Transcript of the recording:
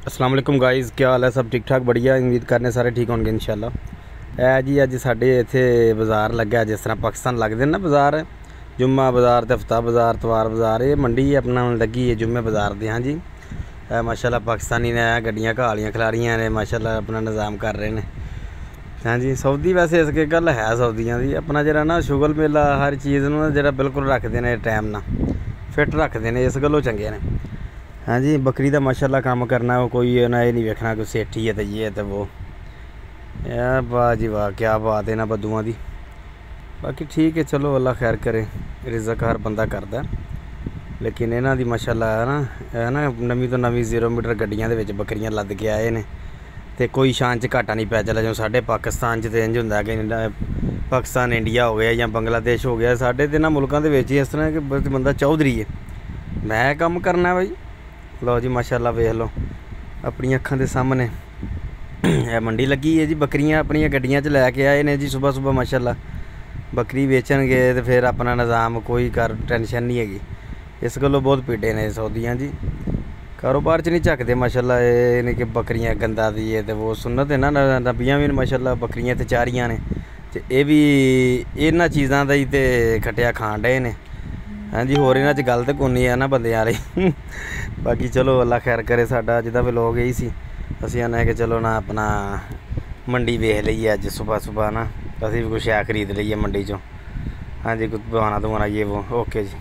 अस्सलाम वालेकुम गाइज़, क्या हाल है? सब ठीक ठाक बढ़िया, उम्मीद करने सारे ठीक होंगे इंशाल्लाह। है जी, अज साढ़े इत्थे बाज़ार लग्या जिस तरह पाकिस्तान लगते ना बाज़ार, जुम्मा बाज़ार ते हफ्ता बाज़ार तवार बाज़ार, ये मंडी अपना लगी है जुम्मे बाज़ार दी। हाँ जी, माशाल्लाह पाकिस्तानी ने गड्डियां घालियां खिलारियां ने, माशाल्लाह अपना निज़ाम कर रहे हैं। हाँ जी, सऊदी वैसे इस गल है सऊदियां दी अपना जरा ना शुगल मेला हर चीज़ ना जरा बिल्कुल रखते हैं टाइम ना फिट रखते हैं, इस गलों चंगे ने। हाँ जी, बकरी का माशाल्लाह काम करना, वो कोई ना ये नहीं वेखना कोई सेठी है तो ये है तो वो। यार वाह जी वाह, क्या बात है ना बद्दुआं दी। बाकी ठीक है, चलो अल्लाह खैर करे, रिज़क हर बंदा करदा, लेकिन इन्हां दी माशाल्लाह है ना नवीं तो नवीं 0 मीटर गड्डियां दे विच बकरियां लद के आए ने, तो कोई शान च घाटा नहीं पै चला। जो साढ़े पाकिस्तान च तो इंज हुंदा कि पाकिस्तान इंडिया हो गया या बंगलादेश हो गया, साढ़े तो इन्हां मुल्कां दे विच इस तरह कि बंदा चौधरी है, मैं काम करना भाई। लो जी माशाल्लाह वेख लो अपनी अखां दे सामने यह मंडी लगी है जी, बकरियां अपनी गड्डियां च लैके आए ने जी सुबह सुबह माशाल्लाह। बकरी बेचन गए तो फिर अपना निज़ाम कोई कर टेंशन नहीं हैगी, इस गल्लों बहुत पीड़े ने सऊदियां जी। कारोबार च नहीं झकते माशाल्लाह, ये नहीं कि बकरियां गंदा दी है तो वो सुन्नत है ना, नबियां भी माशाल्लाह बकरियां तो चारियां ने, तो ये भी इन्हां चीज़ां दा ही तो खटिया खान डे ने। हाँ जी, होर इन्हां च गल तो कोई है ना बंदे वाली। बाकी चलो अल्लाह खैर करे, साडा अज दा व्लॉग यही सी। असीं आने कि चलो ना अपना मंडी वेख लईए अज सुबह सुबह ना, असीं भी कुछ शै खरीद लईए मंडी चों। हाँ जी, कुछ बहाना धुआना ये वो। ओके जी।